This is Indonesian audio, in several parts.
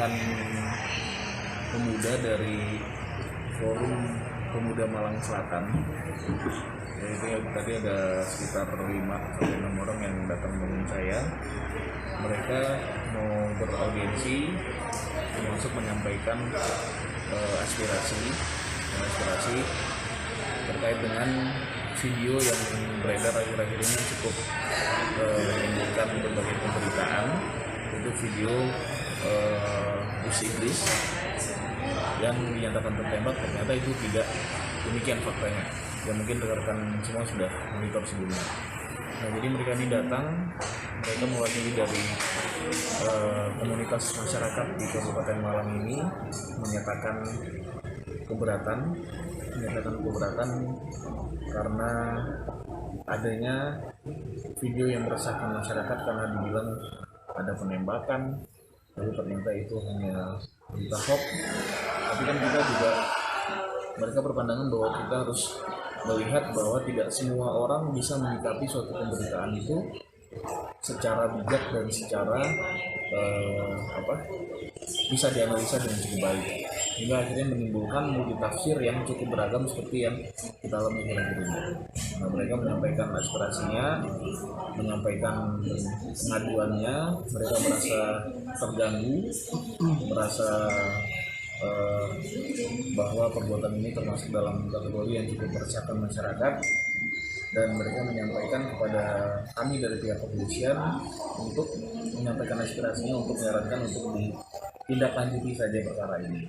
kedatangan pemuda dari Forum Pemuda Malang Selatan. Yaitu tadi ada sekitar 5-6 orang yang datang menemui saya. Mereka mau beraudiensi, termasuk menyampaikan aspirasi terkait dengan video yang beredar akhir-akhir ini cukup menimbulkan berbagai pemberitaan. Itu video bus Inggris yang dinyatakan tertembak, ternyata itu tidak demikian faktanya. Ya mungkin rekan-rekan semua sudah monitor sebelumnya. Nah, jadi mereka ini datang, mereka mewakili dari komunitas masyarakat di Kabupaten Malang ini menyatakan keberatan karena adanya video yang meresahkan masyarakat karena dibilang ada penembakan, lalu ternyata itu hanya berita hoax. Tapi kan kita juga, mereka berpandangan bahwa kita harus melihat bahwa tidak semua orang bisa menyikapi suatu pemberitaan itu secara bijak dan secara bisa dianalisa dengan cukup baik, hingga akhirnya menimbulkan multitafsir yang cukup beragam seperti yang kita alami akhir-akhir ini. Nah, mereka menyampaikan aspirasinya, menyampaikan pengaduannya, mereka merasa terganggu, merasa bahwa perbuatan ini termasuk dalam kategori yang cukup meresahkan masyarakat, dan mereka menyampaikan kepada kami dari pihak kepolisian untuk menyampaikan aspirasinya, untuk menyarankan untuk ditindaklanjuti saja perkara ini.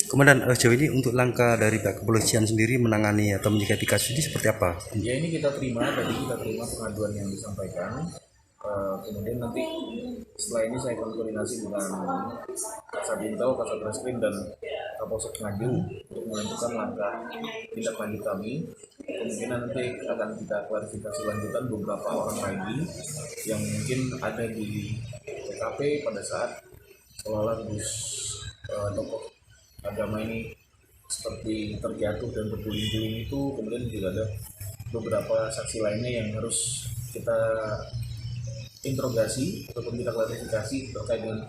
Kemudian sejauh ini untuk langkah dari pihak kepolisian sendiri menangani atau menyikapi kasus ini seperti apa? Ya, ini kita terima pengaduan yang disampaikan. Kemudian nanti setelah ini saya akan koordinasi dengan Kasat Intau, Kasat Reskrim, dan Kapolsek Nganjuk untuk menentukan langkah tindak lanjut kami. Kemungkinan nanti akan kita klarifikasi lanjutan beberapa orang lagi yang mungkin ada di TKP pada saat seolah-olah tokoh agama ini seperti terjatuh dan berguling-guling itu. Kemudian juga ada beberapa saksi lainnya yang harus kita interogasi ataupun kita klarifikasi terkait dengan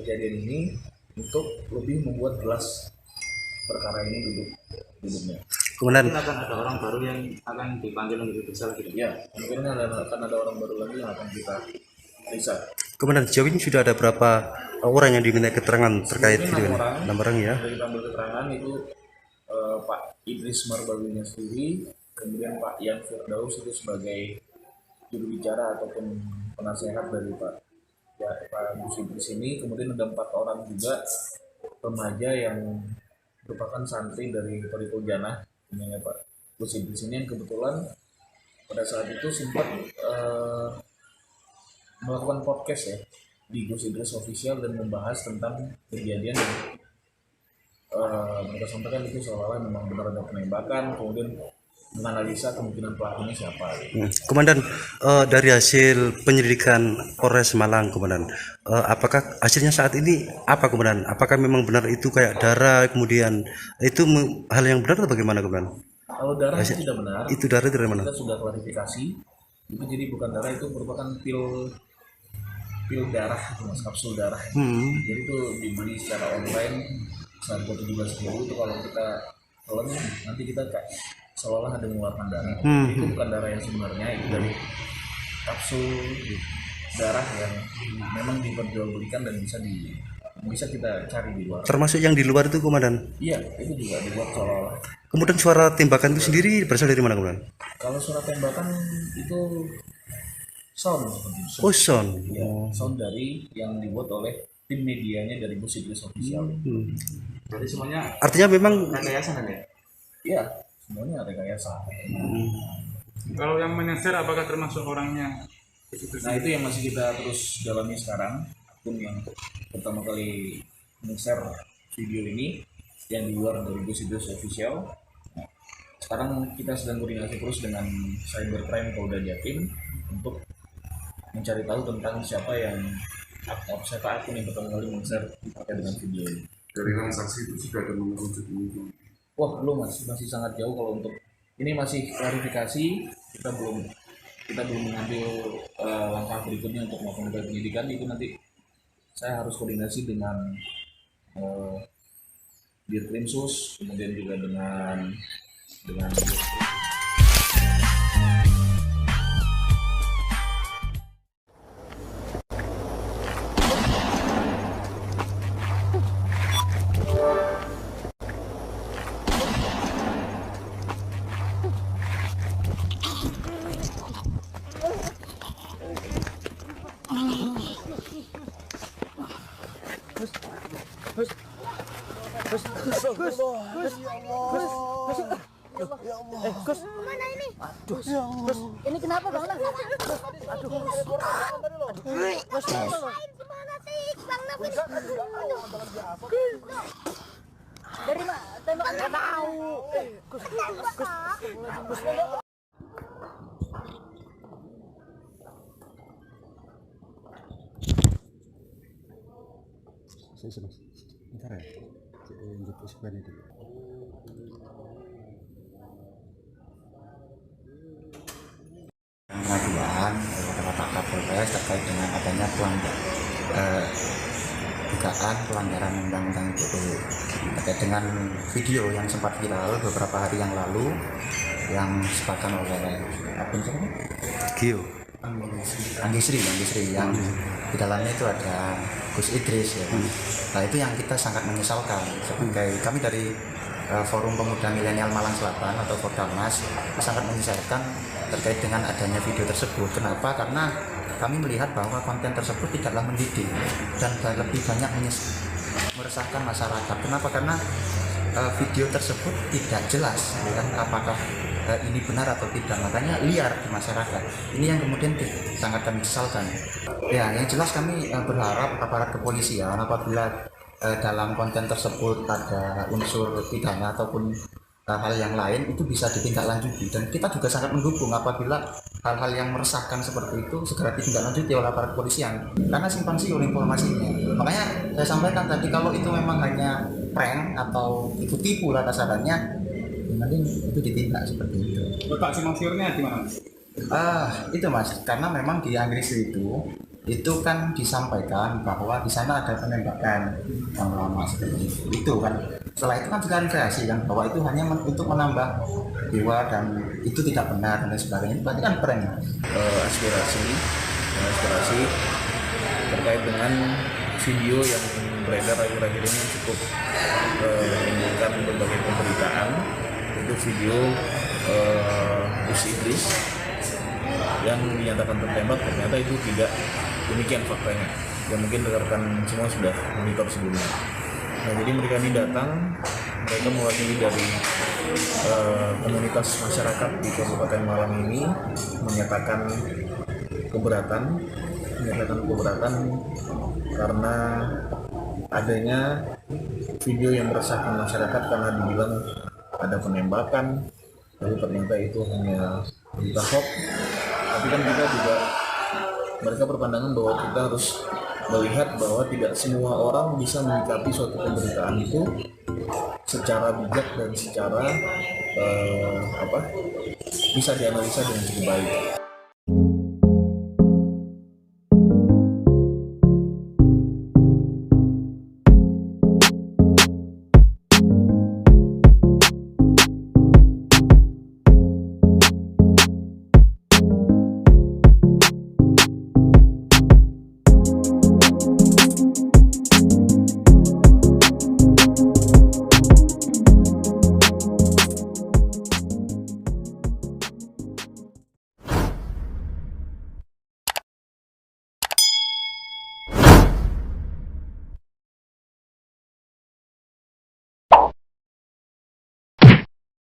kejadian ini untuk lebih membuat jelas perkara ini duduknya. Kemudian akan ada orang baru yang akan dipanggil untuk diperiksa lagi. Ya, mungkin akan ada orang baru lagi yang akan kita periksa. Kemudian sejauh ini sudah ada berapa orang yang diminta keterangan terkait video ini? 6 orang ya. Dari ambil keterangan itu Pak Idris Marbawinya sendiri, kemudian Pak Yan Firdaus itu sebagai juru bicara ataupun penasehat dari Pak Gus Idris ini. Kemudian ada 4 orang juga remaja yang merupakan santri dari Toriko Janah punya Pak Gus Idris ini, yang kebetulan pada saat itu sempat melakukan podcast ya di Gus Idris Official dan membahas tentang kejadian yang mereka sampaikan itu seolah-olah memang benar ada penembakan, kemudian menganalisa kemungkinan pelakunya siapa. Komandan, dari hasil penyelidikan Polres Malang, Komandan, apakah hasilnya saat ini apa, Komandan? Apakah memang benar itu kayak darah, kemudian itu hal yang benar atau bagaimana, Komandan? Kalau darah itu tidak benar. Itu darah dari mana? Kita sudah klarifikasi. Itu jadi bukan darah, itu merupakan pil darah, mas, kapsul darah. Jadi itu dibeli secara online seharga 17.000. Itu kalau kita telan nanti kita kayak seolah ada mengeluarkan darah. Itu bukan darah yang sebenarnya, itu dari kapsul darah yang memang diperjualbelikan dan bisa kita cari di luar. Termasuk yang di luar itu, Komandan? Iya, itu juga dibuat seolah-olah. Kemudian suara tembakan itu sendiri berasal dari mana, Komandan? Kalau suara tembakan itu sound. Oh, sound. Ya, sound dari yang dibuat oleh tim medianya dari Gus Idris Official. Jadi semuanya Artinya memang rekayasa kan ya? Iya, semuanya rekayasa. Kalau yang menyasar apakah termasuk orangnya? Nah, itu yang masih kita terus dalami sekarang. Akun yang pertama kali men-share video ini yang di luar dari Gus Idris Official. Nah, sekarang kita sedang koordinasi terus dengan Cybercrime Polda Jatim untuk mencari tahu tentang siapa akun yang pertama kali men-share terkait dengan video ini. Dari transaksi itu sudah ada mengerucut ini. Wah, belum, masih sangat jauh. Kalau untuk ini masih klarifikasi, kita belum mengambil langkah berikutnya untuk melakukan penyelidikan. Itu nanti saya harus koordinasi dengan Dirkrimsus, kemudian juga dengan Gus, mana ini? Aduh, Gus, ini kenapa Bang Naf? Aduh, Gus, gimana sih Bang Naf ini? Dari mana? Tembakan nggak tahu. Gus, Gus. Bentar ya, untuk sebenarnya dulu. Pengaduan kepada Pak Kapolres terkait dengan adanya dugaan pelanggaran undang-undang ITE terkait dengan video yang sempat viral beberapa hari yang lalu yang disebutkan oleh Gio. Anggi Sri yang di dalamnya itu ada Gus Idris ya. Nah itu yang kita sangat menyesalkan sebagai kami dari Forum Pemuda Milenial Malang Selatan atau Fordamas sangat menyesalkan terkait dengan adanya video tersebut. Kenapa? Karena kami melihat bahwa konten tersebut tidaklah mendidik dan lebih banyak meresahkan masyarakat. Kenapa? Karena video tersebut tidak jelas kan, apakah ini benar atau tidak, makanya liar di masyarakat. Ini yang kemudian sangat kami sesalkan. Ya, yang jelas kami berharap aparat kepolisian apabila dalam konten tersebut ada unsur pidana ataupun hal yang lain itu bisa ditindaklanjuti, dan kita juga sangat mendukung apabila hal-hal yang meresahkan seperti itu segera ditindaklanjuti oleh aparat kepolisian karena simpang siur informasinya. Makanya saya sampaikan tadi kalau itu memang hanya prank atau tipu-tipu lah kasarannya, mending itu ditindak seperti itu. Letak simpang siurnya di mana? Itu Mas, karena memang di Inggris itu kan disampaikan bahwa di sana ada penembakan yang lama seperti itu kan. Setelah itu kan diklarifikasi kan bahwa itu hanya untuk menambah jiwa dan itu tidak benar dan lain sebagainya. Itu berarti kan prank. aspirasi terkait dengan video yang beredar akhir-akhir ini cukup menimbulkan berbagai pemberitaan. Itu video Gus Idris yang dinyatakan tertembak, ternyata itu tidak demikian faktanya. Ya mungkin rekan semua sudah monitor sebelumnya. Nah, jadi mereka ini datang, mereka mewakili dari komunitas masyarakat di Kabupaten Malang ini menyatakan keberatan karena adanya video yang meresahkan masyarakat karena dibilang ada penembakan, tapi ternyata itu hanya berita hoax. Tapi kan kita juga, mereka berpandangan bahwa kita harus melihat bahwa tidak semua orang bisa menyikapi suatu pemberitaan itu secara bijak dan secara bisa dianalisa dengan cukup baik.